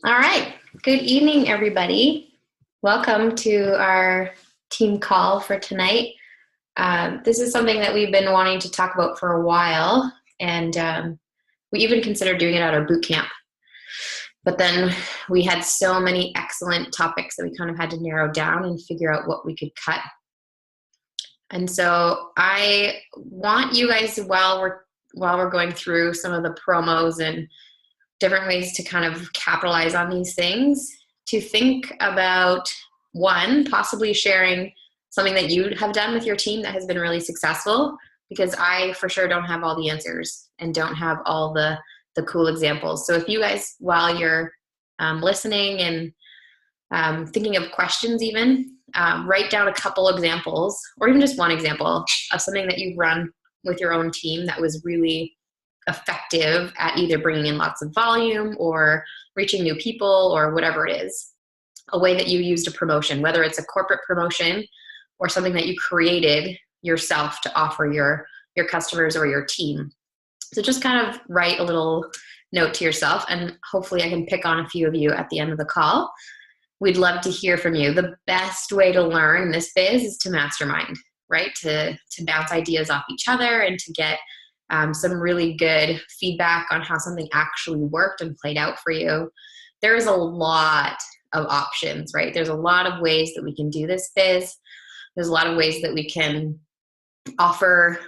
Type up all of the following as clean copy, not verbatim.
All right. Good evening, everybody. Welcome to our team call for tonight. This is something that we've been wanting to talk about for a while, and we even considered doing it at our boot camp. But then we had so many excellent topics that we kind of had to narrow down and figure out what we could cut. And so I want you guys, while we're going through some of the promos and different ways to kind of capitalize on these things, to think about one, possibly sharing something that you have done with your team that has been really successful, because I for sure don't have all the answers and don't have all the cool examples. So if you guys, while you're listening and thinking of questions even, write down a couple examples, or even just one example of something that you've run with your own team that was really effective at either bringing in lots of volume or reaching new people or whatever it is. A way that you used a promotion, whether it's a corporate promotion or something that you created yourself to offer your customers or your team. So just kind of write a little note to yourself, and hopefully I can pick on a few of you at the end of the call. We'd love to hear from you. The best way to learn this biz is to mastermind, right? To bounce ideas off each other and to get some really good feedback on how something actually worked and played out for you. There's a lot of options, right? There's a lot of ways that we can do this biz. There's a lot of ways that we can offer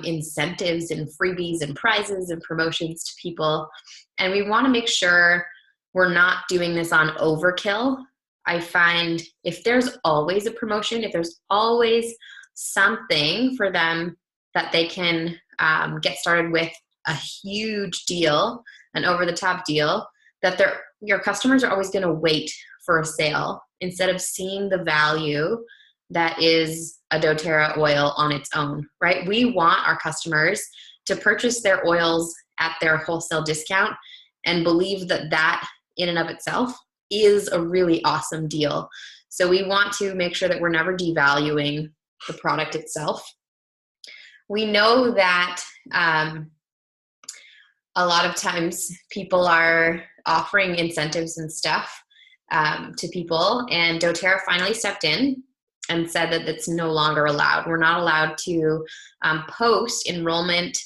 incentives and freebies and prizes and promotions to people. And we want to make sure we're not doing this on overkill. I find if there's always a promotion, if there's always something for them that they can get started with, a huge deal, an over-the-top deal, that your customers are always going to wait for a sale instead of seeing the value that is a doTERRA oil on its own, right? We want our customers to purchase their oils at their wholesale discount and believe that that in and of itself is a really awesome deal. So we want to make sure that we're never devaluing the product itself. We know that a lot of times people are offering incentives and stuff to people, and doTERRA finally stepped in and said that it's no longer allowed. We're not allowed to post enrollment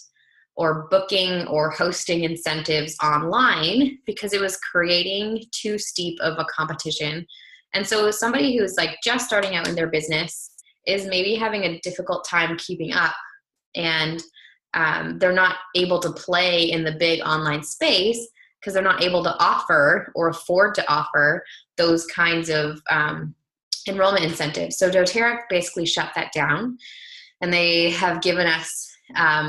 or booking or hosting incentives online because it was creating too steep of a competition. And so somebody who's like just starting out in their business is maybe having a difficult time keeping up, and they're not able to play in the big online space because they're not able to offer or afford to offer those kinds of enrollment incentives. So doTERRA basically shut that down, and they have given us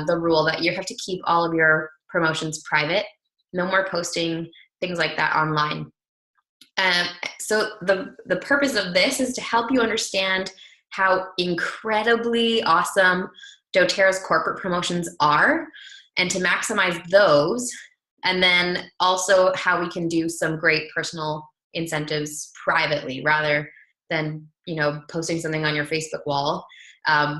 the rule that you have to keep all of your promotions private. No more posting things like that online. So the purpose of this is to help you understand how incredibly awesome doTERRA's corporate promotions are, and to maximize those, and then also how we can do some great personal incentives privately rather than posting something on your Facebook wall.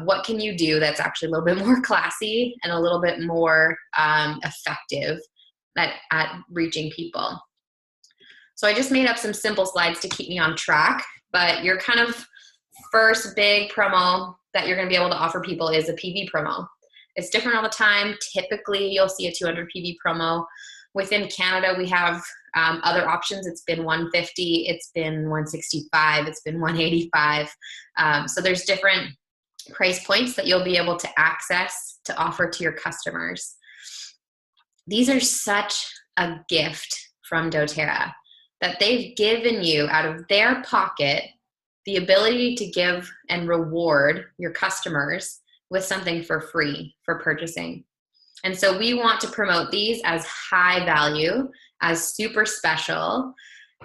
What can you do that's actually a little bit more classy and a little bit more effective at reaching people? So I just made up some simple slides to keep me on track, but your kind of first big promo that you're going to be able to offer people is a PV promo. It's different all the time. Typically, you'll see a 200 PV promo. Within Canada, we have other options. It's been 150, it's been 165, it's been 185. So there's different price points that you'll be able to access to offer to your customers. These are such a gift from doTERRA that they've given you out of their pocket the ability to give and reward your customers with something for free for purchasing. And so we want to promote these as high value, as super special,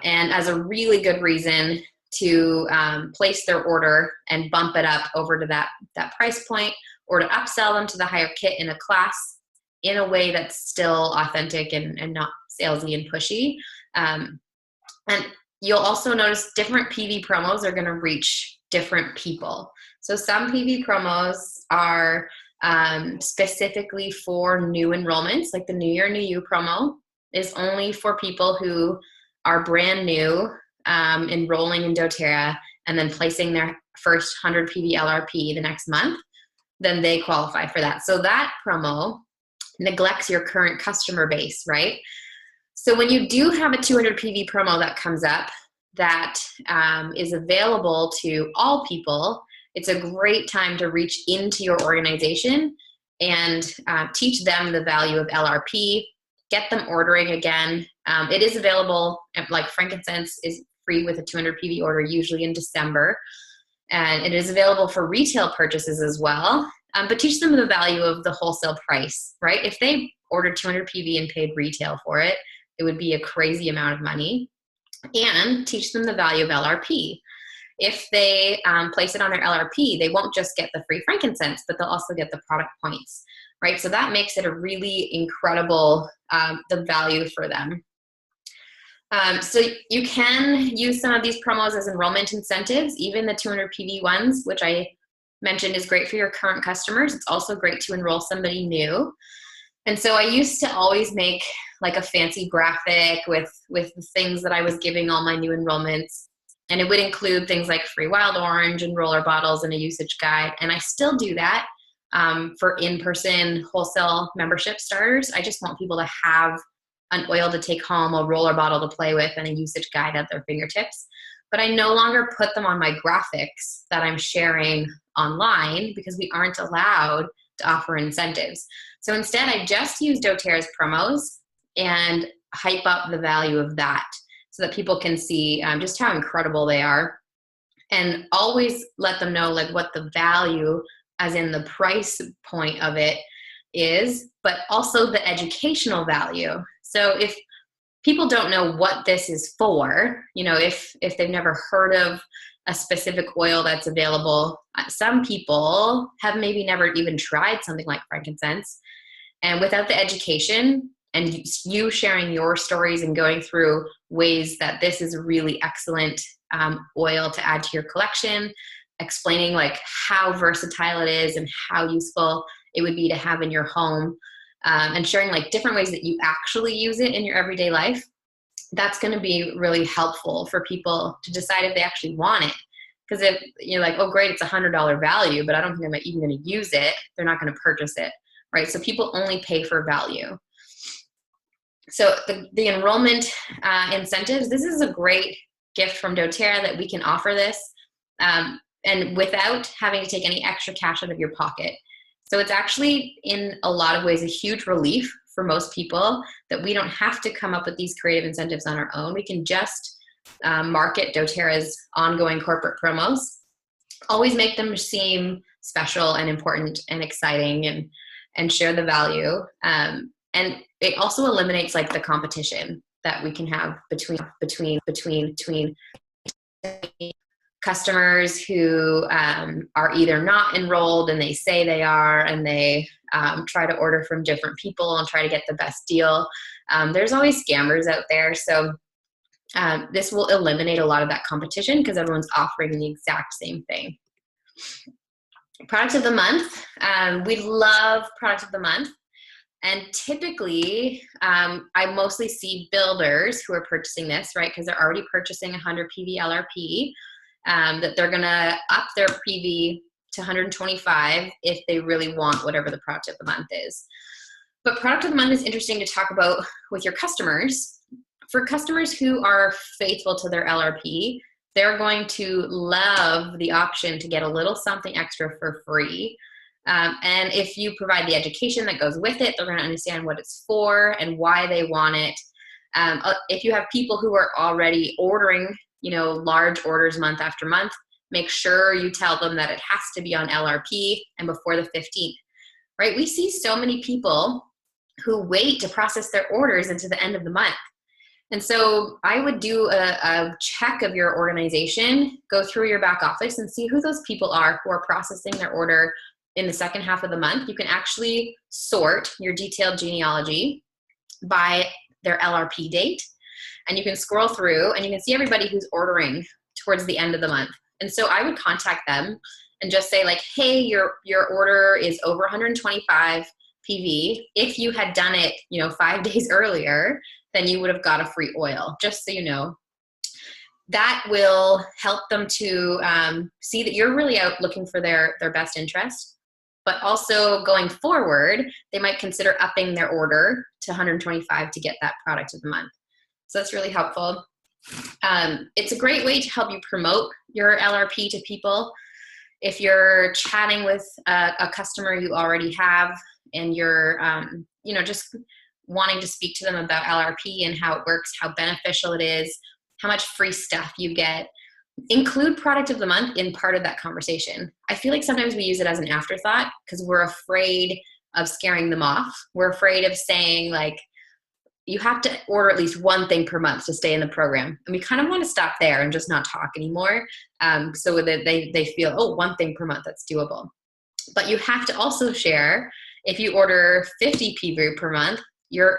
and as a really good reason to place their order and bump it up over to that price point, or to upsell them to the higher kit in a class in a way that's still authentic and not salesy and pushy. And you'll also notice different PV promos are going to reach different people. So some PV promos are specifically for new enrollments, like the New Year, New You promo is only for people who are brand new, enrolling in doTERRA, and then placing their first 100 PV LRP the next month, then they qualify for that. So that promo neglects your current customer base, right? So when you do have a 200 PV promo that comes up that is available to all people, it's a great time to reach into your organization and teach them the value of LRP, get them ordering again. It is available, like frankincense is free with a 200 PV order, usually in December. And it is available for retail purchases as well. But teach them the value of the wholesale price, right? If they ordered 200 PV and paid retail for it, it would be a crazy amount of money. And teach them the value of LRP. If they place it on their LRP, they won't just get the free frankincense, but they'll also get the product points, right? So that makes it a really incredible, the value for them. So you can use some of these promos as enrollment incentives, even the 200 PV ones, which I mentioned is great for your current customers. It's also great to enroll somebody new. And so I used to always make like a fancy graphic with the things that I was giving all my new enrollments. And it would include things like free wild orange and roller bottles and a usage guide. And I still do that for in-person wholesale membership starters. I just want people to have an oil to take home, a roller bottle to play with, and a usage guide at their fingertips. But I no longer put them on my graphics that I'm sharing online because we aren't allowed to offer incentives. So instead, I just use doTERRA's promos and hype up the value of that so that people can see just how incredible they are, and always let them know like what the value, as in the price point of it is, but also the educational value. So if people don't know what this is for, you know, if they've never heard of a specific oil that's available, some people have maybe never even tried something like frankincense. And without the education and you sharing your stories and going through ways that this is a really excellent oil to add to your collection, explaining like how versatile it is and how useful it would be to have in your home, and sharing like different ways that you actually use it in your everyday life, that's going to be really helpful for people to decide if they actually want it. Because if you're like, oh great, it's $100 value, but I don't think I'm even going to use it, they're not going to purchase it, right? So people only pay for value. So the enrollment incentives, this is a great gift from doTERRA that we can offer this, and without having to take any extra cash out of your pocket. So it's actually in a lot of ways a huge relief for most people that we don't have to come up with these creative incentives on our own. We can just market doTERRA's ongoing corporate promos, always make them seem special and important and exciting, and share the value. And it also eliminates like the competition that we can have between customers who are either not enrolled and they say they are, and they try to order from different people and try to get the best deal. There's always scammers out there. So this will eliminate a lot of that competition because everyone's offering the exact same thing. Product of the month. We love product of the month. And typically, I mostly see builders who are purchasing this, right? Because they're already purchasing 100 PV LRP, that they're going to up their PV to 125 if they really want whatever the product of the month is. But product of the month is interesting to talk about with your customers. For customers who are faithful to their LRP, they're going to love the option to get a little something extra for free. And if you provide the education that goes with it, they're going to understand what it's for and why they want it. If you have people who are already ordering, you know, large orders month after month, make sure you tell them that it has to be on LRP and before the 15th, right? We see so many people who wait to process their orders into the end of the month. And so I would do a check of your organization, go through your back office and see who those people are who are processing their order in the second half of the month. You can actually sort your detailed genealogy by their LRP date, and you can scroll through and you can see everybody who's ordering towards the end of the month. And so I would contact them and just say like, hey, your order is over 125 PV. If you had done it, 5 days earlier, then you would have got a free oil, just so you know. That will help them to see that you're really out looking for their best interest. But also going forward, they might consider upping their order to 125 to get that product of the month. So that's really helpful. It's a great way to help you promote your LRP to people. If you're chatting with a customer you already have and you're, just wanting to speak to them about LRP and how it works, how beneficial it is, how much free stuff you get, include product of the month in part of that conversation. I feel like sometimes we use it as an afterthought because we're afraid of scaring them off. We're afraid of saying, like, you have to order at least one thing per month to stay in the program. And we kind of want to stop there and just not talk anymore, so that they feel, oh, one thing per month, that's doable. But you have to also share, if you order 50 PV per month, your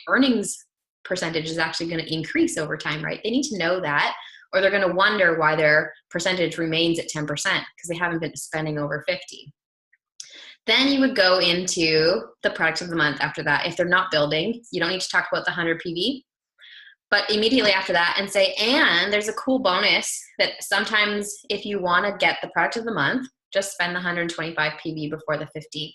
earnings percentage is actually going to increase over time, right? They need to know that, or they're going to wonder why their percentage remains at 10% because they haven't been spending over 50. Then you would go into the product of the month after that. If they're not building, you don't need to talk about the 100 PV, but immediately after that and say, and there's a cool bonus that sometimes if you want to get the product of the month, just spend the 125 PV before the 15th.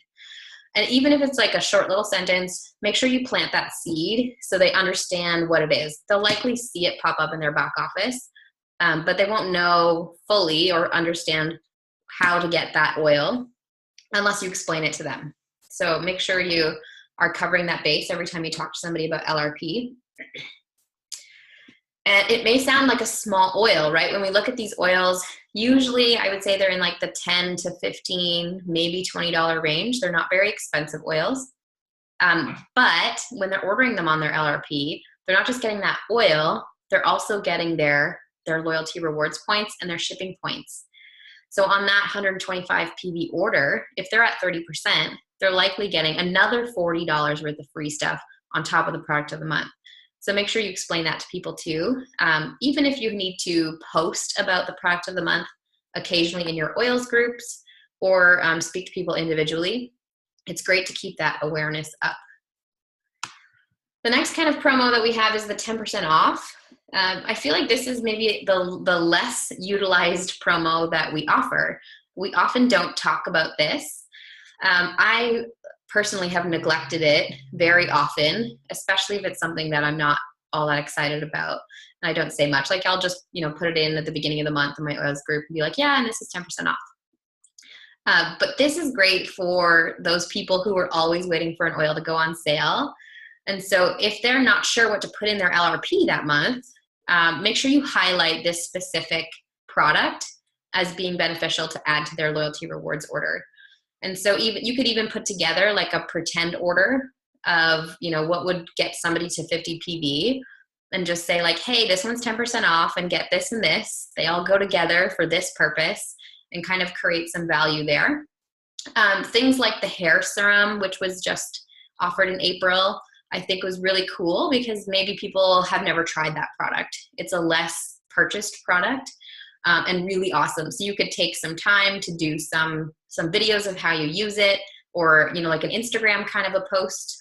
And even if it's like a short little sentence, make sure you plant that seed so they understand what it is. They'll likely see it pop up in their back office, but they won't know fully or understand how to get that oil unless you explain it to them. So make sure you are covering that base every time you talk to somebody about LRP. And it may sound like a small oil, right? When we look at these oils, usually I would say they're in like the 10 to 15, maybe $20 range. They're not very expensive oils. But when they're ordering them on their LRP, they're not just getting that oil, they're also getting their loyalty rewards points and their shipping points. So on that 125 PV order, if they're at 30%, they're likely getting another $40 worth of free stuff on top of the product of the month. So make sure you explain that to people too. Even if you need to post about the product of the month occasionally in your oils groups or speak to people individually, it's great to keep that awareness up. The next kind of promo that we have is the 10% off. I feel like this is maybe the less utilized promo that we offer. We often don't talk about this. I personally have neglected it very often, especially if it's something that I'm not all that excited about. And I don't say much. Like I'll just, put it in at the beginning of the month in my oils group and be like, yeah, and this is 10% off. But this is great for those people who are always waiting for an oil to go on sale. And so if they're not sure what to put in their LRP that month, make sure you highlight this specific product as being beneficial to add to their loyalty rewards order. And so you could even put together like a pretend order of, what would get somebody to 50 PV and just say like, hey, this one's 10% off and get this and this. They all go together for this purpose and kind of create some value there. Things like the hair serum, which was just offered in April, I think was really cool because maybe people have never tried that product. It's a less purchased product and really awesome. So you could take some time to do some videos of how you use it, or like an Instagram kind of a post,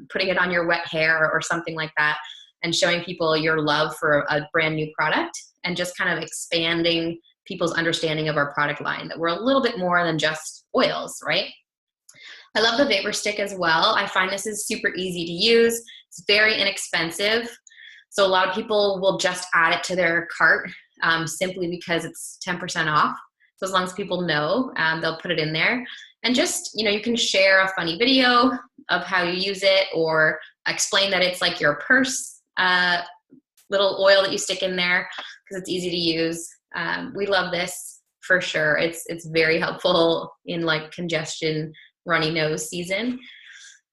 putting it on your wet hair or something like that, and showing people your love for a brand new product and just kind of expanding people's understanding of our product line, that we're a little bit more than just oils, right? I love the Vapor Stick as well. I find this is super easy to use. It's very inexpensive. So a lot of people will just add it to their cart simply because it's 10% off. So as long as people know, they'll put it in there. And just, you can share a funny video of how you use it, or explain that it's like your purse little oil that you stick in there because it's easy to use. We love this for sure. It's very helpful in like congestion, runny nose season.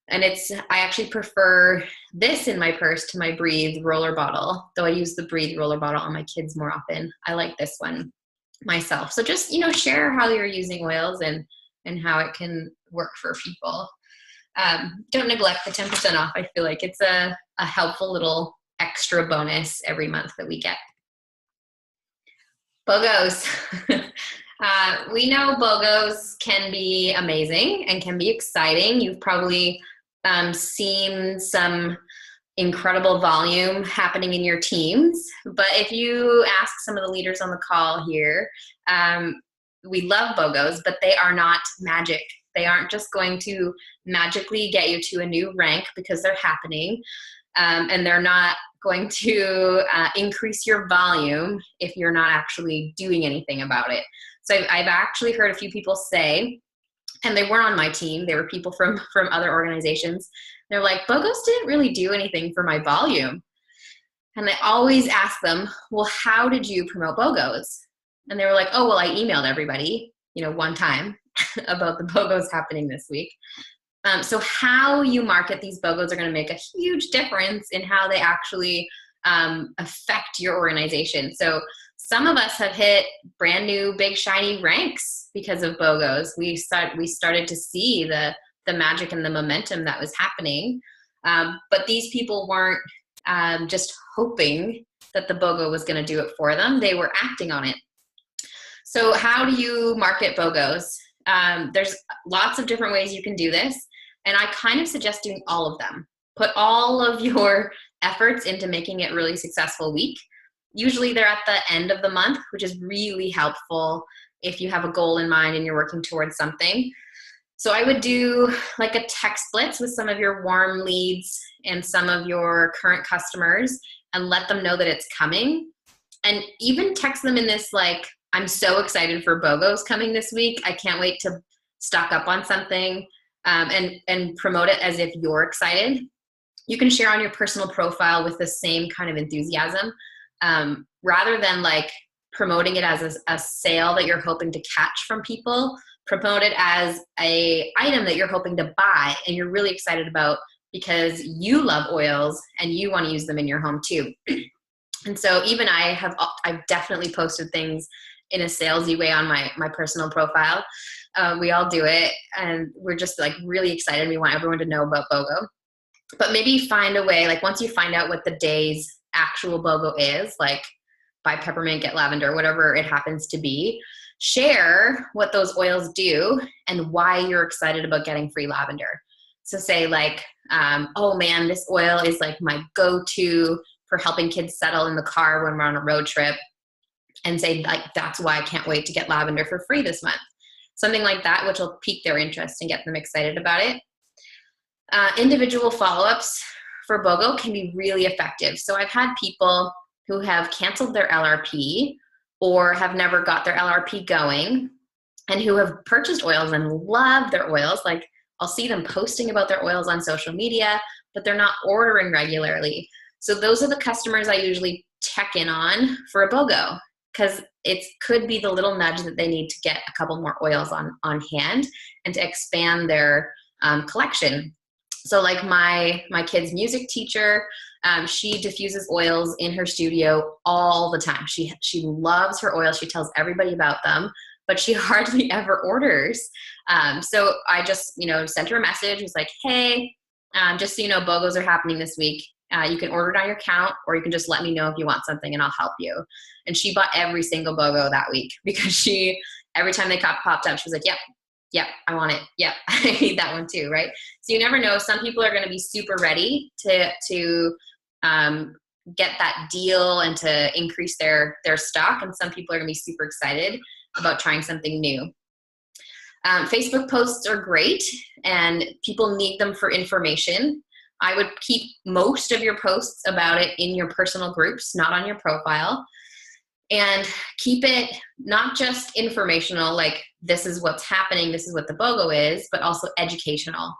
And I actually prefer this in my purse to my Breathe roller bottle, though I use the Breathe roller bottle on my kids more often. I like this one myself. So just, share how you're using oils and how it can work for people. Don't neglect the 10% off. I feel like it's a helpful little extra bonus every month that we get. BOGOs. We know BOGOs can be amazing and can be exciting. You've probably seen some incredible volume happening in your teams. But if you ask some of the leaders on the call here, we love BOGOs, but they are not magic. They aren't just going to magically get you to a new rank because they're happening. And they're not going to increase your volume if you're not actually doing anything about it. So I've actually heard a few people say, and they weren't on my team, they were people from other organizations. They're like, BOGOs didn't really do anything for my volume. And I always ask them, well, how did you promote BOGOs? And they were like, oh, well, I emailed everybody, one time about the BOGOs happening this week. So how you market these BOGOs are going to make a huge difference in how they actually affect your organization. So some of us have hit brand new big shiny ranks because of BOGOs. We started to see the magic and the momentum that was happening. But these people weren't just hoping that the BOGO was going to do it for them. They were acting on it. So how do you market BOGOs? There's lots of different ways you can do this. And I kind of suggest doing all of them. Put all of your efforts into making it a really successful week. Usually they're at the end of the month, which is really helpful if you have a goal in mind and you're working towards something. So I would do like a text blitz with some of your warm leads and some of your current customers and let them know that it's coming. And even text them in this like, I'm so excited for BOGOs coming this week. I can't wait to stock up on something. And promote it as if you're excited. You can share on your personal profile with the same kind of enthusiasm, rather than like promoting it as a sale that you're hoping to catch from people. Promote it as a item that you're hoping to buy and you're really excited about because you love oils and you want to use them in your home too. And so even I've definitely posted things in a salesy way on my personal profile. We all do it, and we're just like really excited. We want everyone to know about BOGO. But maybe find a way, like once you find out what the day's actual BOGO is, like buy peppermint, get lavender, whatever it happens to be, share what those oils do and why you're excited about getting free lavender. So say like, oh man, this oil is like my go-to for helping kids settle in the car when we're on a road trip. And say like, that's why I can't wait to get lavender for free this month. Something like that, which will pique their interest and get them excited about it. Individual follow-ups for BOGO can be really effective. So I've had people who have canceled their LRP or have never got their LRP going and who have purchased oils and love their oils. Like I'll see them posting about their oils on social media, but they're not ordering regularly. So those are the customers I usually check in on for a BOGO, because it could be the little nudge that they need to get a couple more oils on hand and to expand their collection. So like my kid's music teacher, she diffuses oils in her studio all the time. She loves her oils. She tells everybody about them, but she hardly ever orders. So I just, sent her a message. It's like, hey, just so you know, BOGOs are happening this week. You can order it on your account, or you can just let me know if you want something and I'll help you. And she bought every single BOGO that week because every time they popped up, she was like, yep, I want it. Yep, I need that one too, right? So you never know. Some people are going to be super ready to get that deal and to increase their stock. And some people are going to be super excited about trying something new. Facebook posts are great and people need them for information. I would keep most of your posts about it in your personal groups, not on your profile. And keep it not just informational, like this is what's happening, this is what the BOGO is, but also educational.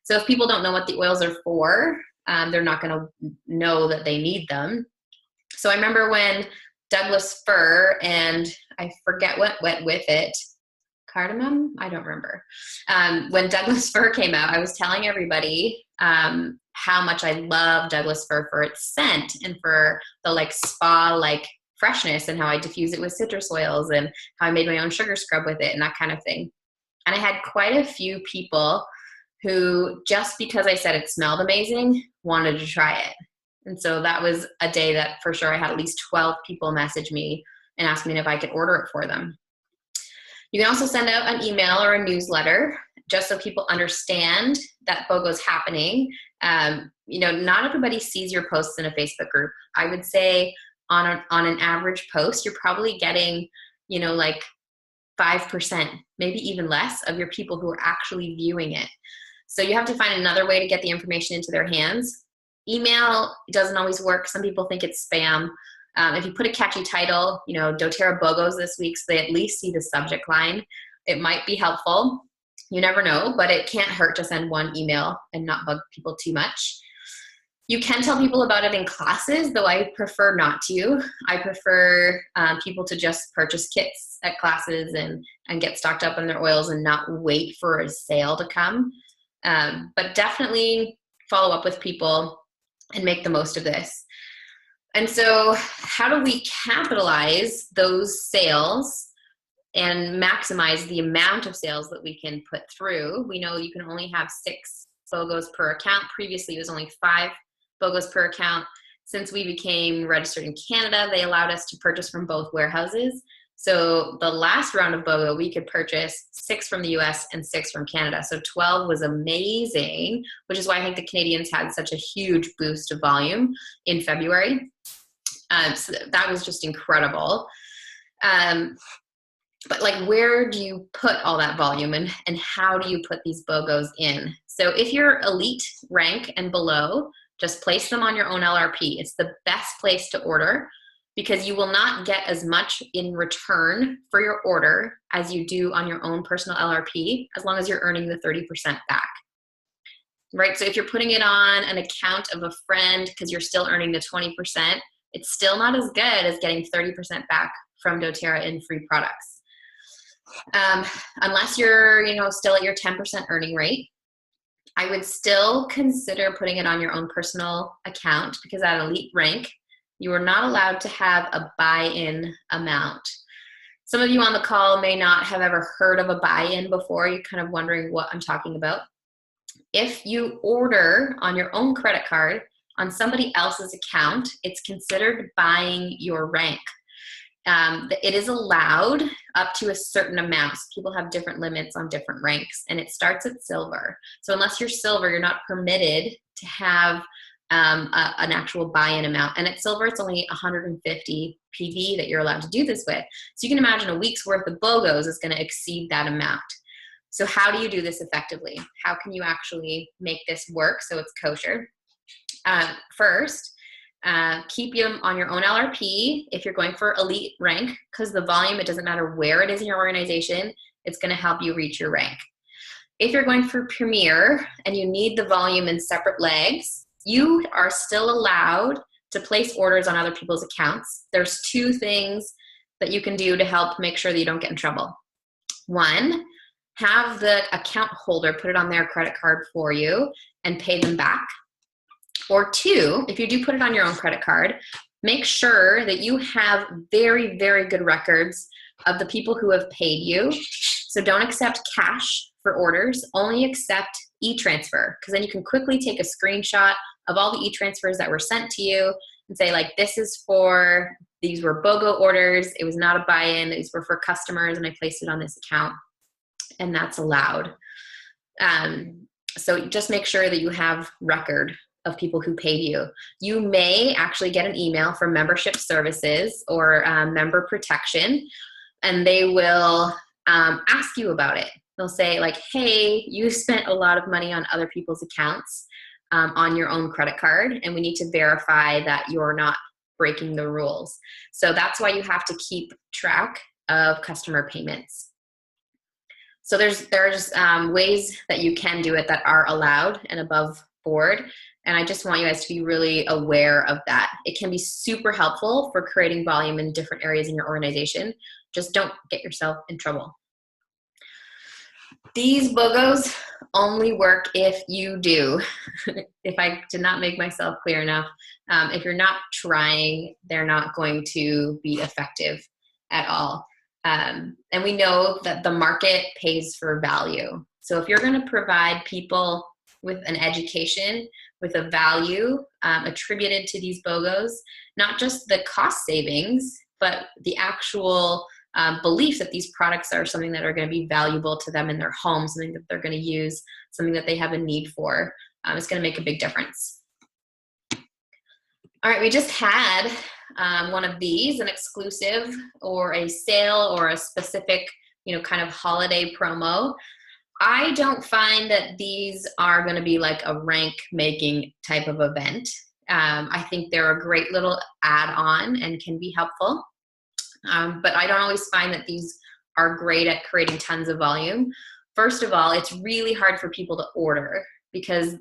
So if people don't know what the oils are for, they're not going to know that they need them. So I remember when Douglas fir, and I forget what went with it, cardamom? I don't remember. When Douglas fir came out, I was telling everybody how much I love Douglas fir for its scent and for the like spa like freshness, and how I diffuse it with citrus oils and how I made my own sugar scrub with it and that kind of thing. And I had quite a few people who, just because I said it smelled amazing, wanted to try it. And so that was a day that for sure I had at least 12 people message me and ask me if I could order it for them. You can also send out an email or a newsletter just so people understand that BOGO is happening. Not everybody sees your posts in a Facebook group. I would say on an average post, you're probably getting, like 5%, maybe even less of your people who are actually viewing it. So you have to find another way to get the information into their hands. Email doesn't always work. Some people think it's spam. If you put a catchy title, doTERRA BOGOs this week, so they at least see the subject line, it might be helpful. You never know, but it can't hurt to send one email and not bug people too much. You can tell people about it in classes, though I prefer not to. I prefer people to just purchase kits at classes and get stocked up on their oils and not wait for a sale to come. But definitely follow up with people and make the most of this. And so how do we capitalize those sales and maximize the amount of sales that we can put through? We know you can only have 6 BOGOs per account. Previously, it was only 5 BOGOs per account. Since we became registered in Canada, they allowed us to purchase from both warehouses. So the last round of BOGO, we could purchase 6 from the US and 6 from Canada. So 12 was amazing, which is why I think the Canadians had such a huge boost of volume in February. So that was just incredible. But where do you put all that volume and how do you put these BOGOs in? So if you're elite rank and below, just place them on your own LRP. It's the best place to order because you will not get as much in return for your order as you do on your own personal LRP, as long as you're earning the 30% back. Right? So if you're putting it on an account of a friend because you're still earning the 20%, it's still not as good as getting 30% back from doTERRA in free products. Unless you're, still at your 10% earning rate, I would still consider putting it on your own personal account because at elite rank, you are not allowed to have a buy-in amount. Some of you on the call may not have ever heard of a buy-in before. You're kind of wondering what I'm talking about. If you order on your own credit card on somebody else's account, it's considered buying your rank. It is allowed up to a certain amount. So people have different limits on different ranks, and it starts at silver. So unless you're silver, you're not permitted to have an actual buy-in amount. And at silver, it's only 150 PV that you're allowed to do this with. So you can imagine a week's worth of BOGOs is going to exceed that amount. So how do you do this effectively? How can you actually make this work so it's kosher? First, keep them on your own LRP if you're going for elite rank, because the volume, it doesn't matter where it is in your organization, it's going to help you reach your rank. If you're going for Premier and you need the volume in separate legs, you are still allowed to place orders on other people's accounts. There's 2 things that you can do to help make sure that you don't get in trouble. 1, have the account holder put it on their credit card for you and pay them back. Or 2, if you do put it on your own credit card, make sure that you have very, very good records of the people who have paid you. So don't accept cash for orders, only accept e-transfer, because then you can quickly take a screenshot of all the e-transfers that were sent to you and say, these were BOGO orders, it was not a buy-in, these were for customers, and I placed it on this account, and that's allowed. So just make sure that you have record of people who paid you. You may actually get an email from membership services or member protection, and they will ask you about it. They'll say hey, you spent a lot of money on other people's accounts on your own credit card, and we need to verify that you're not breaking the rules. So that's why you have to keep track of customer payments. So there's ways that you can do it that are allowed and above board. And I just want you guys to be really aware of that. It can be super helpful for creating volume in different areas in your organization. Just don't get yourself in trouble. These BOGOs only work if you do. If I did not make myself clear enough, if you're not trying, they're not going to be effective at all. And we know that the market pays for value. So if you're going to provide people with an education, with a value attributed to these BOGOs, not just the cost savings, but the actual belief that these products are something that are going to be valuable to them in their home, something that they're going to use, something that they have a need for. It's going to make a big difference. All right, we just had one of these, an exclusive or a sale or a specific, kind of holiday promo. I don't find that these are going to be like a rank making type of event. I think they're a great little add-on and can be helpful. But I don't always find that these are great at creating tons of volume. First of all, it's really hard for people to order because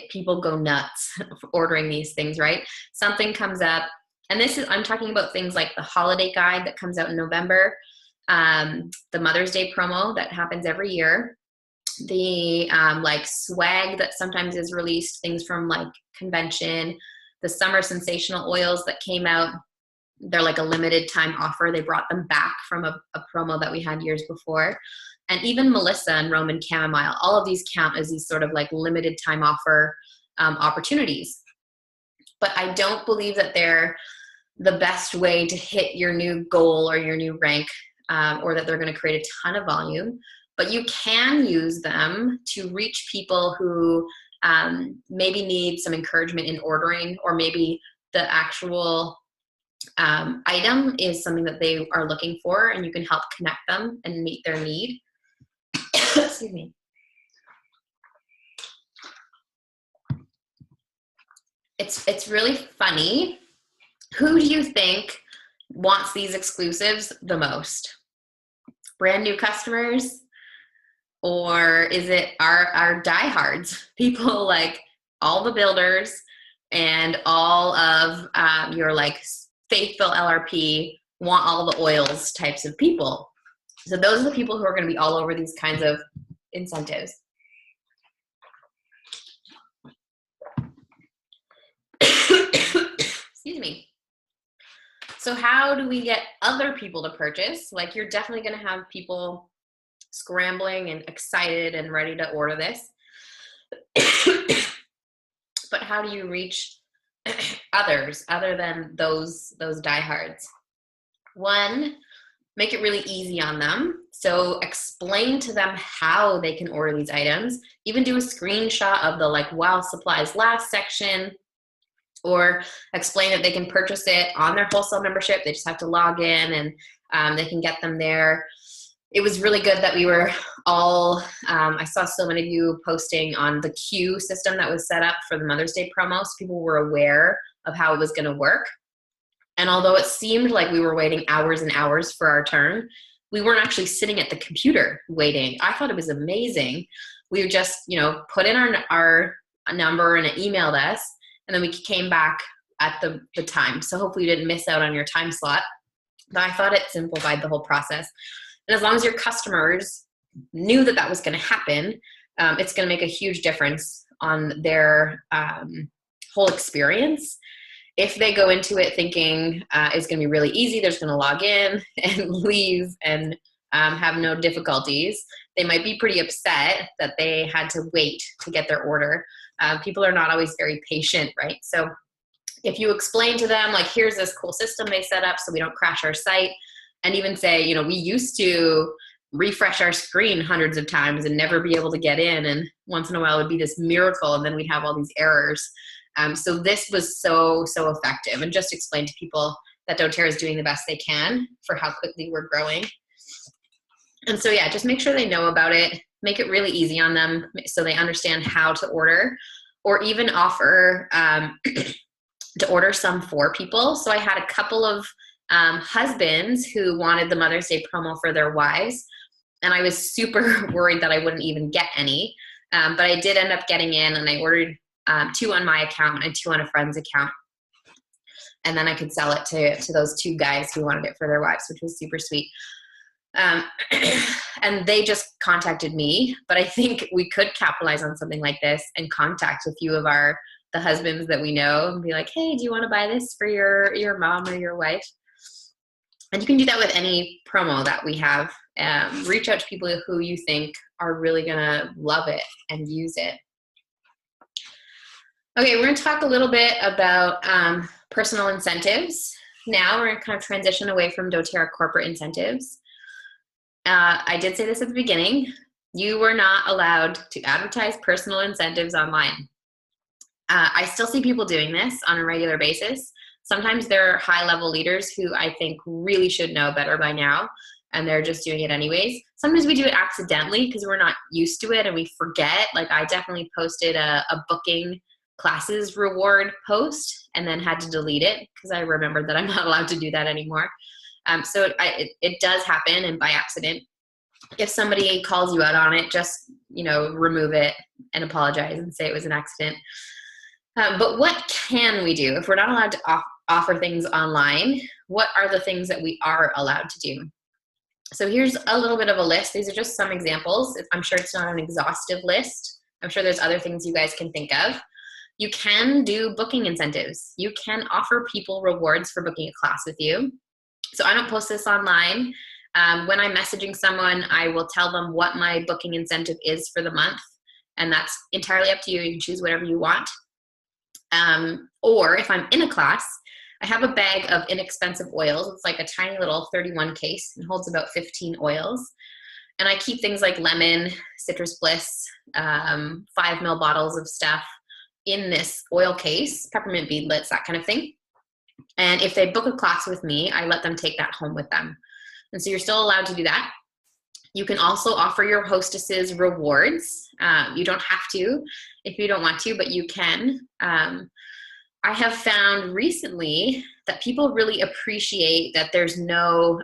people go nuts ordering these things, right? Something comes up, and I'm talking about things like the holiday guide that comes out in November, the Mother's Day promo that happens every year, the like swag that sometimes is released, things from like convention, the summer sensational oils that came out. They're like a limited time offer. They brought them back from a promo that we had years before. And even Melissa and Roman Chamomile, all of these count as these sort of like limited time offer opportunities. But I don't believe that they're the best way to hit your new goal or your new rank, or that they're going to create a ton of volume. But you can use them to reach people who maybe need some encouragement in ordering, or maybe the actual item is something that they are looking for, and you can help connect them and meet their need. Excuse me. It's really funny. Who do you think wants these exclusives the most? Brand new customers? Or is it our diehards? People like all the builders and all of your like faithful LRP want all the oils types of people. So those are the people who are going to be all over these kinds of incentives. Excuse me. So how do we get other people to purchase? Like, you're definitely going to have people scrambling and excited and ready to order this. But how do you reach others other than those diehards? One, make it really easy on them. So explain to them how they can order these items. Even do a screenshot of the like while supplies last section, or explain that they can purchase it on their wholesale membership. They just have to log in and they can get them there. It was really good that we were all, I saw so many of you posting on the queue system that was set up for the Mother's Day promo, so people were aware of how it was going to work. And although it seemed like we were waiting hours and hours for our turn, we weren't actually sitting at the computer waiting. I thought it was amazing. We would just, put in our number and it emailed us, and then we came back at the time. So hopefully you didn't miss out on your time slot. But I thought it simplified the whole process. And as long as your customers knew that that was going to happen, it's going to make a huge difference on their whole experience. If they go into it thinking it's going to be really easy, they're just going to log in and leave and have no difficulties, they might be pretty upset that they had to wait to get their order. People are not always very patient, right? So if you explain to them, like, here's this cool system they set up so we don't crash our site, and even say, we used to refresh our screen hundreds of times and never be able to get in, and once in a while it would be this miracle, and then we'd have all these errors. So this was so effective, and just explain to people that doTERRA is doing the best they can for how quickly we're growing. And so yeah, just make sure they know about it. Make it really easy on them so they understand how to order, or even offer to order some for people. So I had a couple of husbands who wanted the Mother's Day promo for their wives, and I was super worried that I wouldn't even get any, but I did end up getting in, and I ordered 2 on my account and 2 on a friend's account, and then I could sell it to those 2 guys who wanted it for their wives, which was super sweet. And they just contacted me, but I think we could capitalize on something like this and contact a few of the husbands that we know and be like, hey, do you want to buy this for your mom or your wife? And you can do that with any promo that we have. Reach out to people who you think are really going to love it and use it. Okay, we're going to talk a little bit about personal incentives. now we're going to kind of transition away from doTERRA corporate incentives. I did say this at the beginning. You were not allowed to advertise personal incentives online. I still see people doing this on a regular basis. Sometimes there are high-level leaders who I think really should know better by now, and they're just doing it anyways. Sometimes we do it accidentally because we're not used to it and we forget. Like I definitely posted a booking classes reward post and then had to delete it because I remembered that I'm not allowed to do that anymore. So it does happen, and by accident. If somebody calls you out on it, just, remove it and apologize and say it was an accident. But what can we do if we're not allowed to offer things online? What are the things that we are allowed to do? So here's a little bit of a list. These are just some examples. I'm sure it's not an exhaustive list. I'm sure there's other things you guys can think of. You can do booking incentives. You can offer people rewards for booking a class with you. So I don't post this online. When I'm messaging someone, I will tell them what my booking incentive is for the month. And that's entirely up to you. You can choose whatever you want. Or if I'm in a class, I have a bag of inexpensive oils. It's like a tiny little 31 case and holds about 15 oils. And I keep things like lemon, citrus bliss, 5 ml bottles of stuff in this oil case, peppermint beadlets, that kind of thing. And if they book a class with me, I let them take that home with them. And so you're still allowed to do that. You can also offer your hostesses rewards. You don't have to if you don't want to, but you can. I have found recently that people really appreciate that there's no,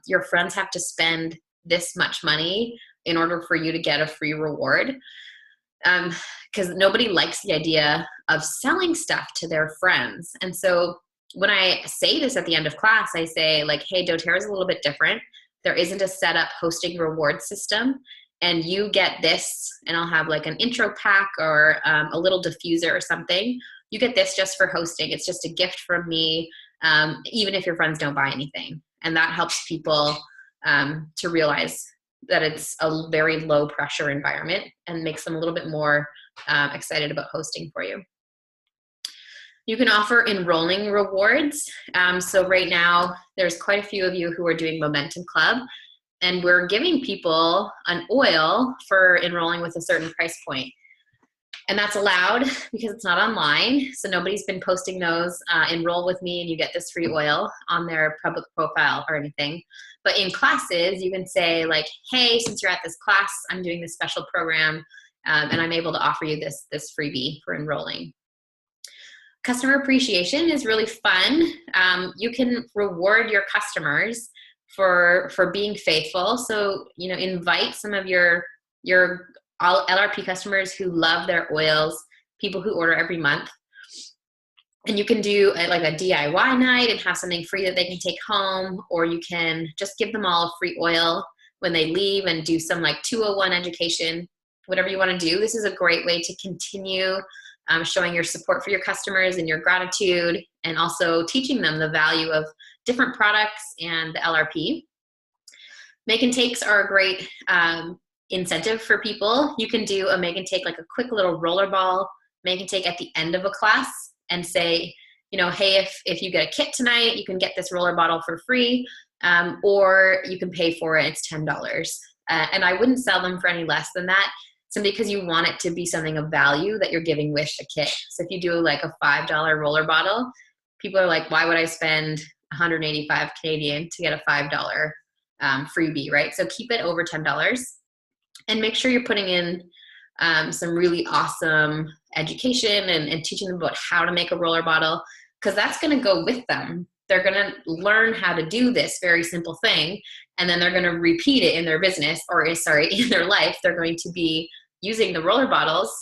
your friends have to spend this much money in order for you to get a free reward. Because nobody likes the idea of selling stuff to their friends. And so when I say this at the end of class, I say like, hey, doTERRA is a little bit different. There isn't a set up hosting reward system, and you get this, and I'll have like an intro pack or a little diffuser or something. You get this just for hosting. It's just a gift from me, even if your friends don't buy anything. And that helps people to realize that it's a very low pressure environment and makes them a little bit more excited about hosting for you. You can offer enrolling rewards. So right now, there's quite a few of you who are doing Momentum Club, and we're giving people an oil for enrolling with a certain price point. And that's allowed because it's not online. So nobody's been posting those, enroll with me and you get this free oil on their public profile or anything. But in classes, you can say like, hey, since you're at this class, I'm doing this special program and I'm able to offer you this freebie for enrolling. Customer appreciation is really fun. You can reward your customers for being faithful. So, invite some of your LRP customers who love their oils, people who order every month. And you can do like a DIY night and have something free that they can take home, or you can just give them all a free oil when they leave and do some like 201 education, whatever you want to do. This is a great way to continue showing your support for your customers and your gratitude, and also teaching them the value of different products and the LRP. Make and takes are a great incentive for people. You can do a make and take, like a quick little rollerball make and take at the end of a class and say, hey, if you get a kit tonight, you can get this roller bottle for free, or you can pay for it. It's $10. And I wouldn't sell them for any less than that, simply because you want it to be something of value that you're giving with a kit. So if you do like a $5 roller bottle, people are like, why would I spend 185 Canadian to get a $5 freebie, right? So keep it over $10 and make sure you're putting in some really awesome education and teaching them about how to make a roller bottle, because that's going to go with them. They're going to learn how to do this very simple thing, and then they're going to repeat it in their business, in their life. They're going to be using the roller bottles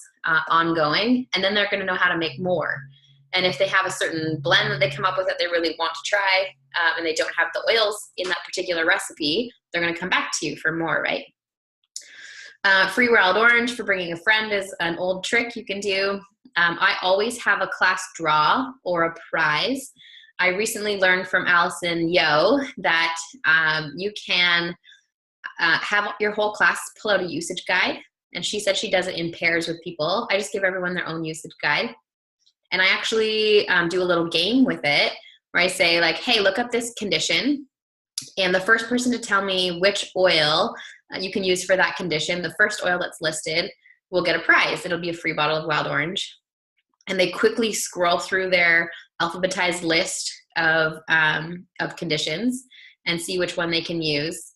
ongoing, and then they're going to know how to make more. And if they have a certain blend that they come up with that they really want to try, and they don't have the oils in that particular recipe, they're going to come back to you for more, right? Free wild orange for bringing a friend is an old trick you can do. I always have a class draw or a prize. I recently learned from Allison Yo that you can have your whole class pull out a usage guide. And she said she does it in pairs with people. I just give everyone their own usage guide. And I actually do a little game with it where I say like, hey, look up this condition. And the first person to tell me which oil you can use for that condition, the first oil that's listed, will get a prize. It'll be a free bottle of Wild Orange. And they quickly scroll through their alphabetized list of conditions and see which one they can use.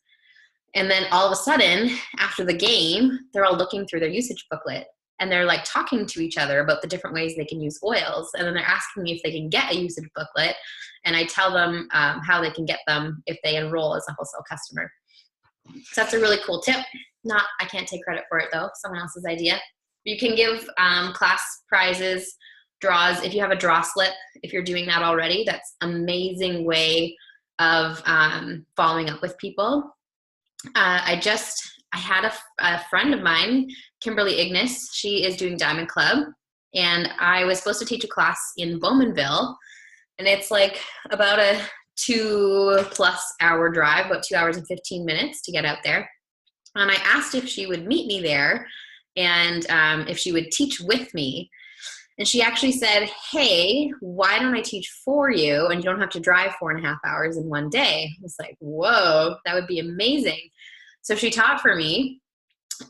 And then all of a sudden, after the game, they're all looking through their usage booklet and they're like talking to each other about the different ways they can use oils. And then they're asking me if they can get a usage booklet. And I tell them how they can get them if they enroll as a wholesale customer. So that's a really cool tip. I can't take credit for it though, someone else's idea. You can give class prizes, draws. If you have a draw slip, if you're doing that already, that's an amazing way of following up with people. I had a friend of mine, Kimberly Ignis. She is doing Diamond Club, and I was supposed to teach a class in Bowmanville, and it's like about a 2+ hour drive, about 2 hours and 15 minutes to get out there. And I asked if she would meet me there and if she would teach with me. And she actually said, hey, why don't I teach for you and you don't have to drive 4.5 hours in one day? I was like, whoa, that would be amazing. So she taught for me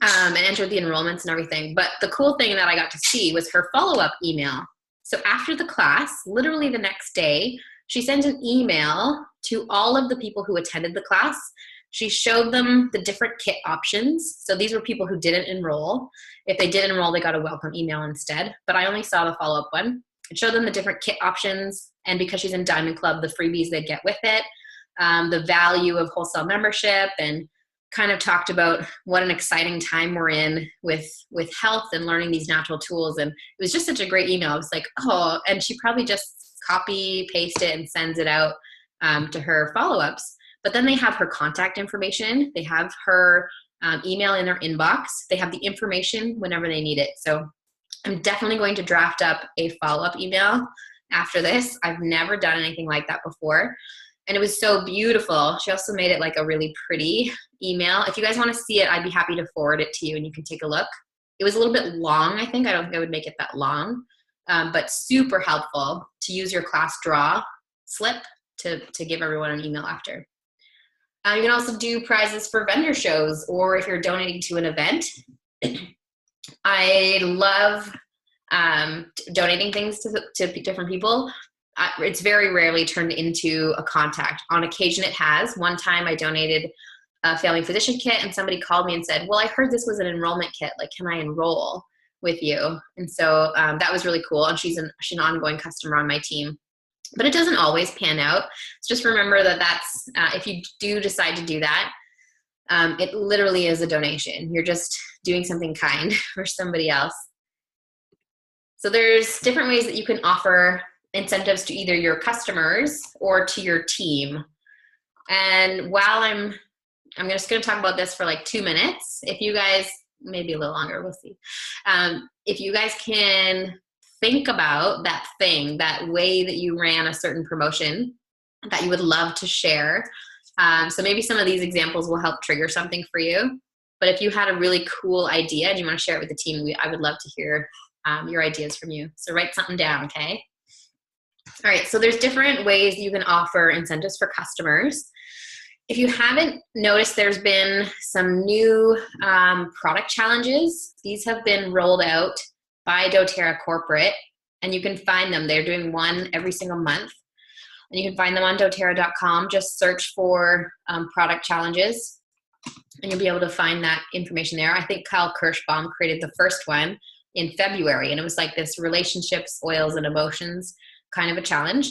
and entered the enrollments and everything. But the cool thing that I got to see was her follow-up email. So after the class, literally the next day, she sent an email to all of the people who attended the class. She showed them the different kit options. So these were people who didn't enroll. If they did enroll, they got a welcome email instead. But I only saw the follow-up one. It showed them the different kit options. And because she's in Diamond Club, the freebies they get with it, the value of wholesale membership, and kind of talked about what an exciting time we're in with health and learning these natural tools. And it was just such a great email. I was like, oh, and she probably just copy, paste it, and sends it out to her follow-ups. But then they have her contact information. They have her email in their inbox. They have the information whenever they need it. So I'm definitely going to draft up a follow-up email after this. I've never done anything like that before. And it was so beautiful. She also made it like a really pretty email. If you guys want to see it, I'd be happy to forward it to you and you can take a look. It was a little bit long, I think. I don't think I would make it that long, but super helpful to use your class draw slip to give everyone an email after. You can also do prizes for vendor shows, or if you're donating to an event. I love donating things to different people. It's very rarely turned into a contact. On occasion it has. One time I donated a family physician kit and somebody called me and said, well, I heard this was an enrollment kit. Like, can I enroll with you? And so that was really cool. And she's an ongoing customer on my team. But it doesn't always pan out. So just remember that that's, if you do decide to do that, it literally is a donation. You're just doing something kind for somebody else. So there's different ways that you can offer incentives to either your customers or to your team. And while I'm just going to talk about this for like 2 minutes. If you guys, maybe a little longer, we'll see. If you guys can think about that thing, that way that you ran a certain promotion that you would love to share. So maybe some of these examples will help trigger something for you. But if you had a really cool idea and you want to share it with the team, I would love to hear your ideas from you. So write something down, okay? All right, so there's different ways you can offer incentives for customers. If you haven't noticed, there's been some new product challenges. These have been rolled out by doTERRA Corporate, and you can find them. They're doing one every single month, and you can find them on doTERRA.com. Just search for product challenges, and you'll be able to find that information there. I think Kyle Kirschbaum created the first one in February, and it was like this relationships, oils, and emotions kind of a challenge.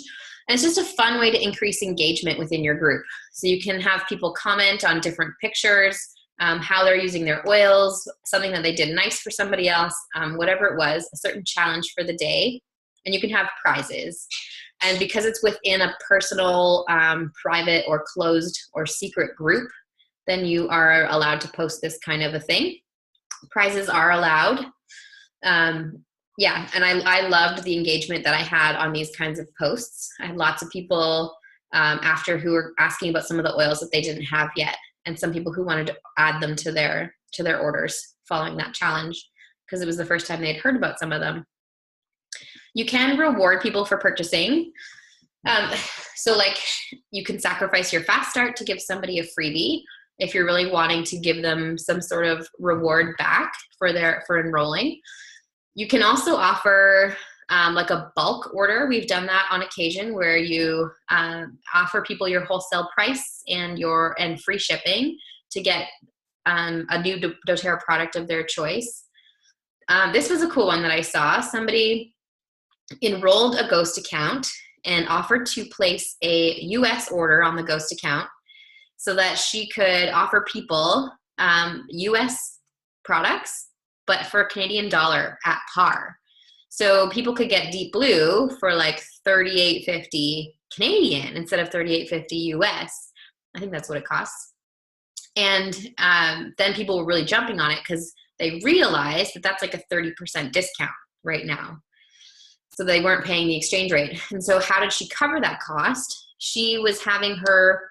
And it's just a fun way to increase engagement within your group. So you can have people comment on different pictures, how they're using their oils, something that they did nice for somebody else, whatever it was, a certain challenge for the day, and you can have prizes. And because it's within a personal, private, or closed or secret group, then you are allowed to post this kind of a thing. Prizes are allowed. Yeah, and I loved the engagement that I had on these kinds of posts. I had lots of people after who were asking about some of the oils that they didn't have yet, and some people who wanted to add them to their orders following that challenge because it was the first time they'd heard about some of them. You can reward people for purchasing. Um, so like you can sacrifice your fast start to give somebody a freebie if you're really wanting to give them some sort of reward back for enrolling. You can also offer like a bulk order. We've done that on occasion where you offer people your wholesale price and free shipping to get a new doTERRA product of their choice. This was a cool one that I saw. Somebody enrolled a Ghost account and offered to place a US order on the Ghost account so that she could offer people US products, but for Canadian dollar at par. So people could get Deep Blue for like $38.50 Canadian instead of $38.50 US. I think that's what it costs. And then people were really jumping on it because they realized that that's like a 30% discount right now. So they weren't paying the exchange rate. And so how did she cover that cost? She was having her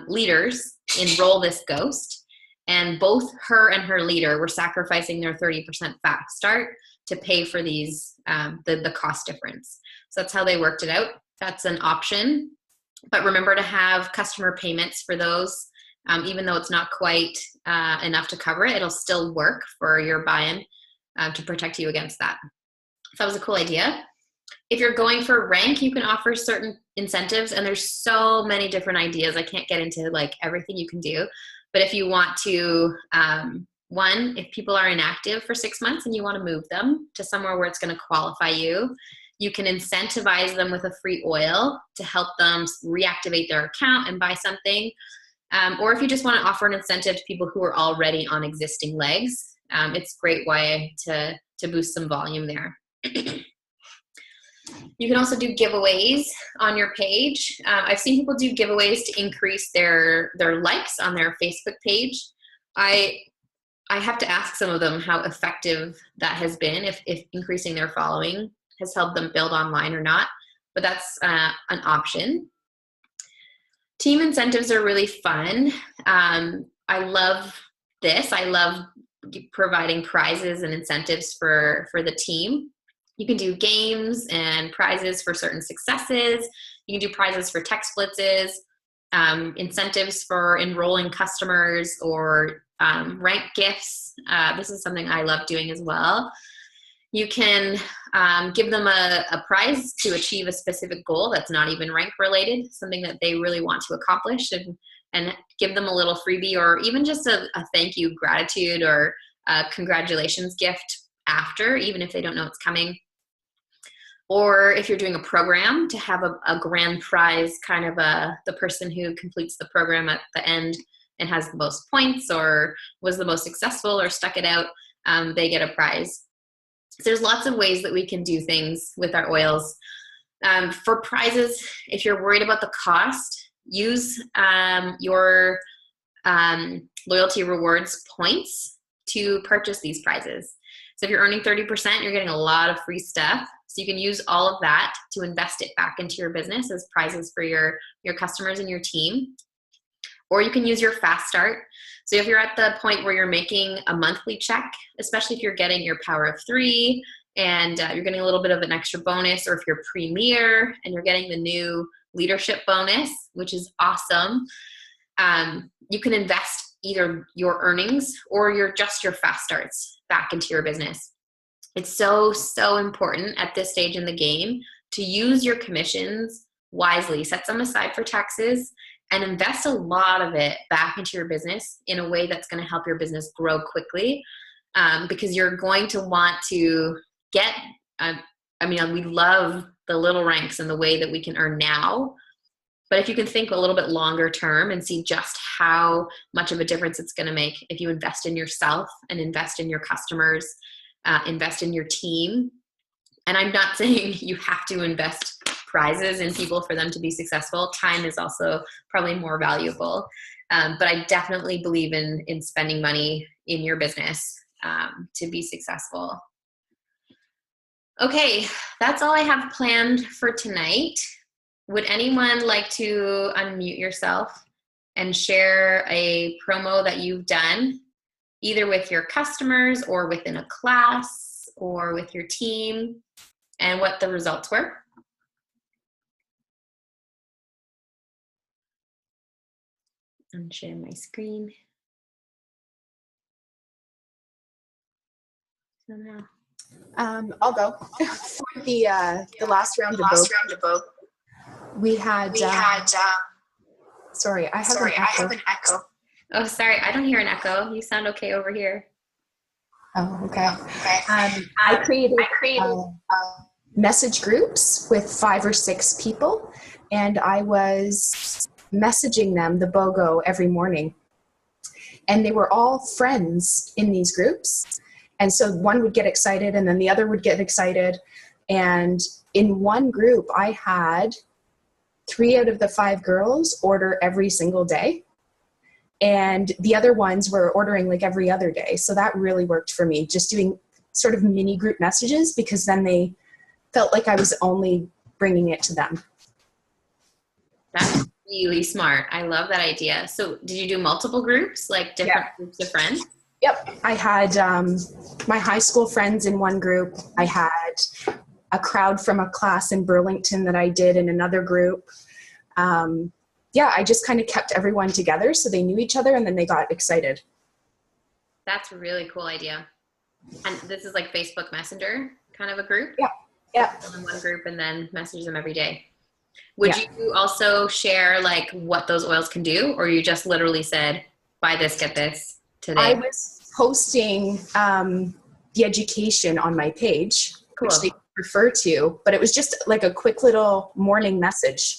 leaders enroll this Ghost, and both her and her leader were sacrificing their 30% fast start to pay for these, the cost difference. So that's how they worked it out. That's an option. But remember to have customer payments for those. Even though it's not quite enough to cover it, it'll still work for your buy-in to protect you against that. So that was a cool idea. If you're going for rank, you can offer certain incentives, and there's so many different ideas. I can't get into like everything you can do, but if you want to, one, if people are inactive for 6 months and you want to move them to somewhere where it's going to qualify you, you can incentivize them with a free oil to help them reactivate their account and buy something. Or if you just want to offer an incentive to people who are already on existing legs, it's a great way to boost some volume there. You can also do giveaways on your page. I've seen people do giveaways to increase their likes on their Facebook page. I have to ask some of them how effective that has been, if increasing their following has helped them build online or not, but that's an option. Team incentives are really fun. I love this. I love providing prizes and incentives for the team. You can do games and prizes for certain successes. You can do prizes for tech blitzes, incentives for enrolling customers, or rank gifts. This is something I love doing as well. You can give them a prize to achieve a specific goal that's not even rank related, something that they really want to accomplish, and give them a little freebie, or even just a thank you, gratitude, or a congratulations gift after, even if they don't know it's coming. Or if you're doing a program, to have a grand prize, kind of the person who completes the program at the end and has the most points, or was the most successful, or stuck it out, they get a prize. So there's lots of ways that we can do things with our oils. For prizes, if you're worried about the cost, use your loyalty rewards points to purchase these prizes. So if you're earning 30%, you're getting a lot of free stuff. So you can use all of that to invest it back into your business as prizes for your customers and your team. Or you can use your fast start. So if you're at the point where you're making a monthly check, especially if you're getting your power of 3 and you're getting a little bit of an extra bonus, or if you're premier and you're getting the new leadership bonus, which is awesome, you can invest either your earnings or your fast starts back into your business. It's so, so important at this stage in the game to use your commissions wisely. Set them aside for taxes and invest a lot of it back into your business in a way that's going to help your business grow quickly, because you're going to want to get, we love the little ranks and the way that we can earn now. But if you can think a little bit longer term and see just how much of a difference it's going to make if you invest in yourself and invest in your customers, invest in your team. And I'm not saying you have to invest prizes in people for them to be successful. Time is also probably more valuable. But I definitely believe in spending money in your business to be successful. Okay, that's all I have planned for tonight. Would anyone like to unmute yourself and share a promo that you've done, either with your customers or within a class or with your team, and what the results were? Unshare my screen. Somehow. I'll go. For the last round of both, we had. Sorry, I have an echo. Oh, sorry, I don't hear an echo. You sound okay over here. Oh, okay. I created message groups with 5 or 6 people, and I was messaging them the BOGO every morning. And they were all friends in these groups. And so one would get excited and then the other would get excited. And in one group, I had 3 out of the 5 girls order every single day. And the other ones were ordering like every other day. So that really worked for me, just doing sort of mini group messages, because then they felt like I was only bringing it to them. That's really smart. I love that idea. So did you do multiple groups, like different groups of friends? Yep. I had my high school friends in one group. I had a crowd from a class in Burlington that I did in another group. I just kind of kept everyone together so they knew each other and then they got excited. That's a really cool idea. And this is like Facebook Messenger kind of a group? Yeah. In one group and then message them every day. Would you also share like what those oils can do, or you just literally said, buy this, get this today? I was posting the education on my page, which they refer to, but it was just like a quick little morning message.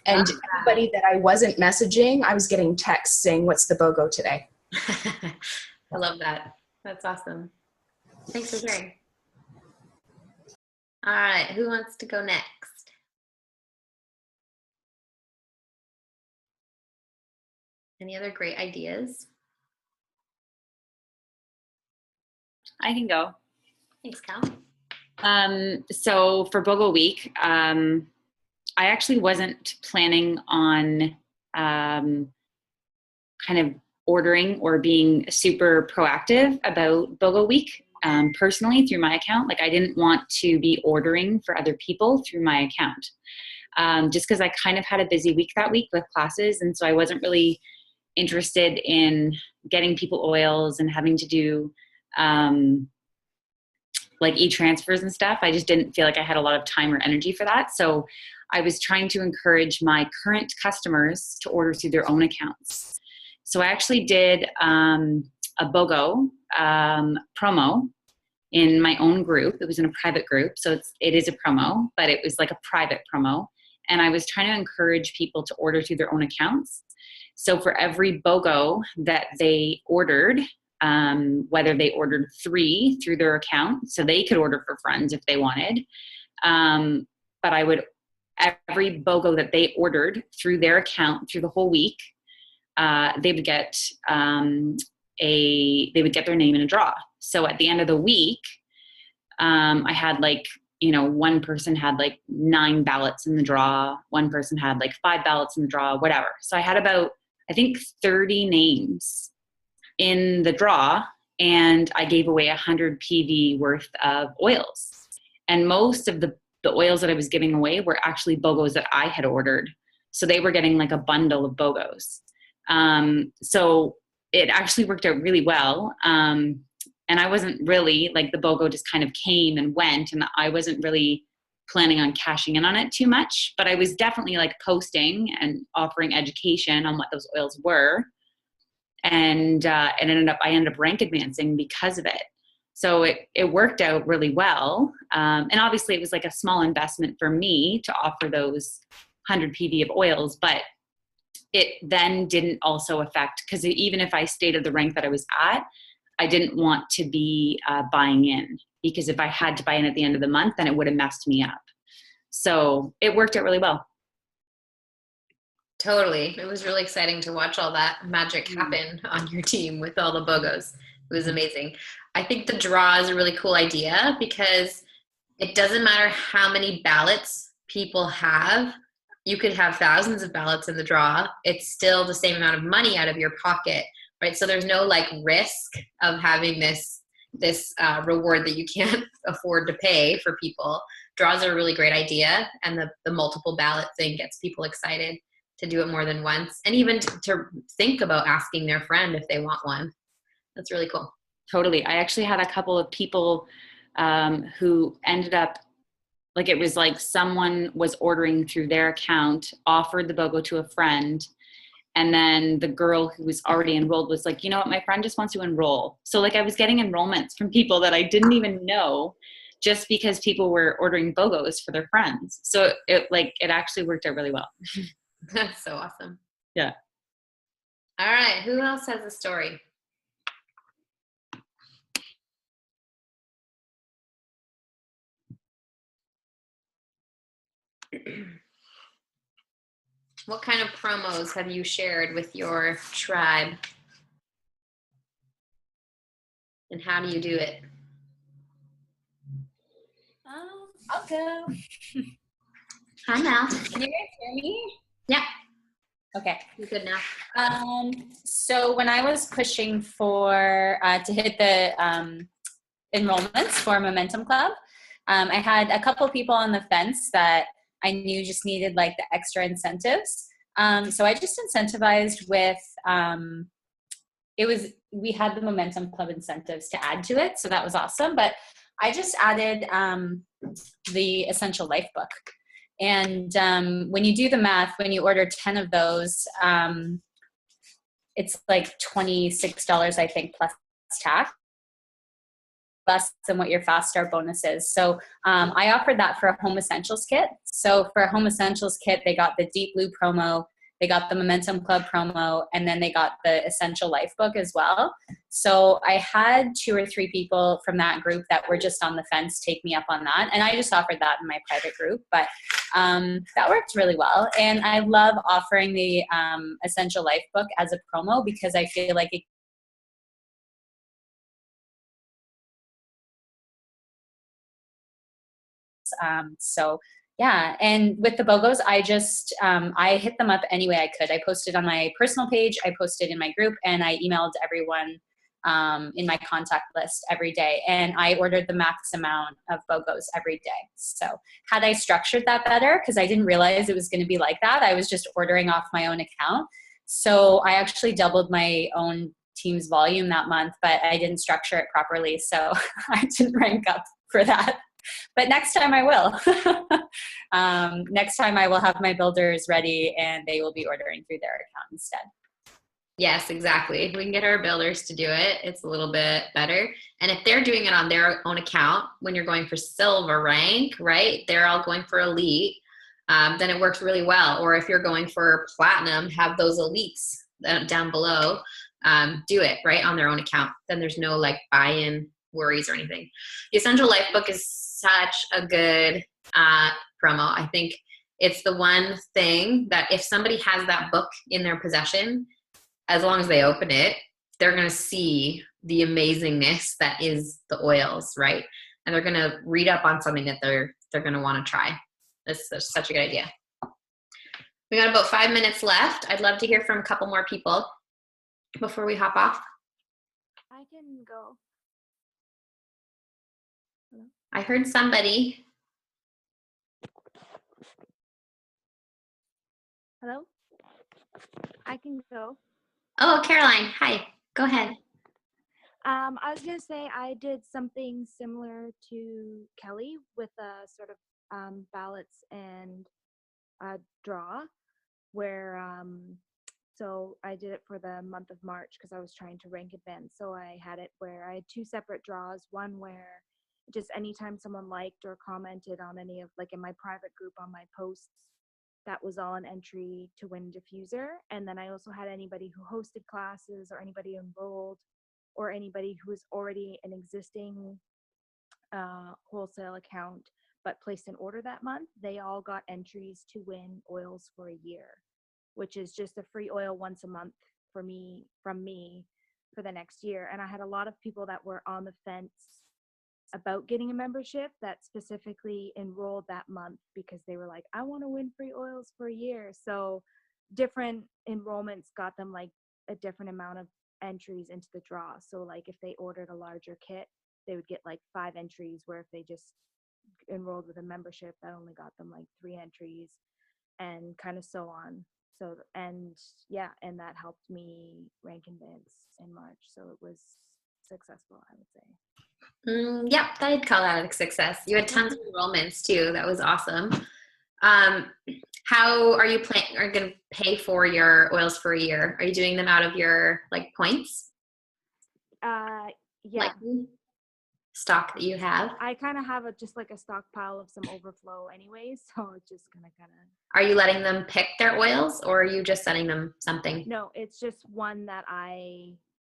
And everybody that I wasn't messaging, I was getting texts saying, what's the BOGO today? I love that. That's awesome. Thanks for sharing. All right, who wants to go next? Any other great ideas? I can go. Thanks, Cal. So for BOGO week, I actually wasn't planning on kind of ordering or being super proactive about BOGO week personally through my account. Like I didn't want to be ordering for other people through my account just because I kind of had a busy week that week with classes. And so I wasn't really interested in getting people oils and having to do like e-transfers and stuff. I just didn't feel like I had a lot of time or energy for that. So I was trying to encourage my current customers to order through their own accounts. So I actually did a BOGO promo in my own group. It was in a private group. So it is a promo, but it was like a private promo. And I was trying to encourage people to order through their own accounts. So for every BOGO that they ordered, whether they ordered 3 through their account, so they could order for friends if they wanted. But every BOGO that they ordered through their account through the whole week, they would get their name in a draw. So at the end of the week, I had one person had like 9 ballots in the draw. One person had like 5 ballots in the draw, whatever. So I had about, I think 30 names in the draw, and I gave away 100 PV worth of oils. And most of the oils that I was giving away were actually BOGOs that I had ordered. So they were getting like a bundle of BOGOs. So it actually worked out really well. And I wasn't really, like, the BOGO just kind of came and went, and I wasn't really planning on cashing in on it too much, but I was definitely like posting and offering education on what those oils were. And I ended up rank advancing because of it. So it worked out really well. And obviously it was like a small investment for me to offer those 100 PV of oils, but it then didn't also affect, because even if I stayed at the rank that I was at, I didn't want to be buying in, because if I had to buy in at the end of the month, then it would have messed me up. So it worked out really well. Totally. It was really exciting to watch all that magic happen on your team with all the BOGOs. It was amazing. I think the draw is a really cool idea, because it doesn't matter how many ballots people have. You could have thousands of ballots in the draw. It's still the same amount of money out of your pocket, right? So there's no like risk of having this reward that you can't afford to pay for people. Draws are a really great idea, and the multiple ballot thing gets people excited. to do it more than once, and even to think about asking their friend if they want one. That's really cool. Totally. I actually had a couple of people who ended up, like, it was like someone was ordering through their account, offered the BOGO to a friend, and then the girl who was already enrolled was like, you know what, my friend just wants to enroll. So like I was getting enrollments from people that I didn't even know, just because people were ordering BOGOs for their friends. So it actually worked out really well. That's so awesome. Yeah. All right. Who else has a story? What kind of promos have you shared with your tribe? And how do you do it? I'll go. Hi, Mel. Can you guys hear me? Yeah. Okay. You're good now. So when I was pushing for to hit the enrollments for Momentum Club, I had a couple people on the fence that I knew just needed like the extra incentives. So I just incentivized with we had the Momentum Club incentives to add to it, so that was awesome. But I just added the Essential Life book. And when you do the math, when you order 10 of those, it's like $26, I think, plus tax, less than what your Fast Start bonus is. So I offered that for a Home Essentials kit. So for a Home Essentials kit, they got the Deep Blue promo, they got the Momentum Club promo, and then they got the Essential Life book as well. So I had 2 or 3 people from that group that were just on the fence take me up on that. And I just offered that in my private group, but that worked really well. And I love offering the Essential Life book as a promo because I feel like it so yeah, and with the BOGOs, I just I hit them up any way I could. I posted on my personal page, I posted in my group, and I emailed everyone in my contact list every day. And I ordered the max amount of BOGOs every day. So had I structured that better, because I didn't realize it was going to be like that, I was just ordering off my own account. So I actually doubled my own team's volume that month, but I didn't structure it properly. So I didn't rank up for that. But next time I will. Next time I will have my builders ready and they will be ordering through their account instead. Yes, exactly. If we can get our builders to do it, it's a little bit better. And if they're doing it on their own account, when you're going for silver rank, right, they're all going for elite, then it works really well. Or if you're going for platinum, have those elites down below do it, right, on their own account. Then there's no like buy-in worries or anything. The Essential Life book is such a good promo. I think it's the one thing that if somebody has that book in their possession, as long as they open it, they're going to see the amazingness that is the oils, right? And they're going to read up on something that they're going to want to try. That's such a good idea. We got about 5 minutes left. I'd love to hear from a couple more people before we hop off. I can go. Hello? I heard somebody. Hello? I can go. Oh, Caroline. Hi. Go ahead. I was gonna say I did something similar to Kelly with a sort of ballots and draw, where so I did it for the month of March because I was trying to rank advance. So I had it where I had 2 separate draws. One where just anytime someone liked or commented on any of, like in my private group on my posts, that was all an entry to win diffuser. And then I also had anybody who hosted classes or anybody enrolled or anybody who was already an existing wholesale account but placed an order that month, they all got entries to win oils for a year, which is just a free oil once a month for me from me for the next year. And I had a lot of people that were on the fence about getting a membership that specifically enrolled that month because they were like, I want to win free oils for a year. So different enrollments got them like a different amount of entries into the draw. So like if they ordered a larger kit, they would get like 5 entries, where if they just enrolled with a membership, that only got them like 3 entries, and kind of so on. So, and yeah, and that helped me rank and advance in March. So it was successful, I would say. Yep, I'd call that a success. You had tons of enrollments too. That was awesome. How are you going to pay for your oils for a year? Are you doing them out of your like points? Yeah. Like stock that you have? I kind of have just like a stockpile of some overflow anyways, so it's just gonna kind of. Are you letting them pick their oils, or are you just sending them something? No, it's just one that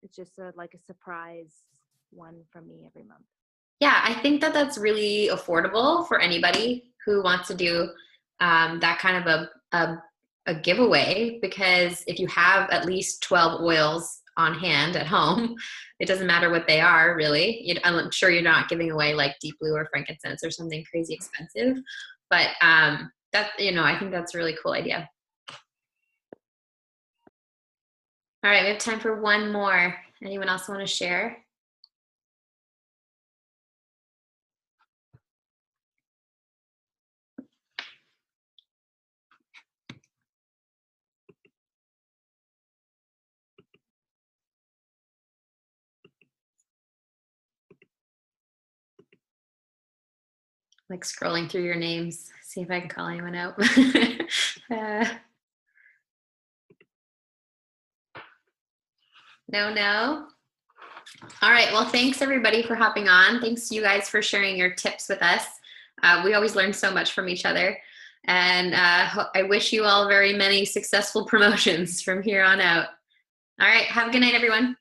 it's just like a surprise one from me every month. Yeah, I think that that's really affordable for anybody who wants to do that kind of a giveaway, because if you have at least 12 oils on hand at home, it doesn't matter what they are really. I'm sure you're not giving away like deep blue or frankincense or something crazy expensive, but that, I think that's a really cool idea. All right, we have time for one more. Anyone else want to share? Like scrolling through your names, see if I can call anyone out. No. All right. Well, thanks everybody for hopping on. Thanks you guys for sharing your tips with us. We always learn so much from each other. And I wish you all very many successful promotions from here on out. All right. Have a good night, everyone.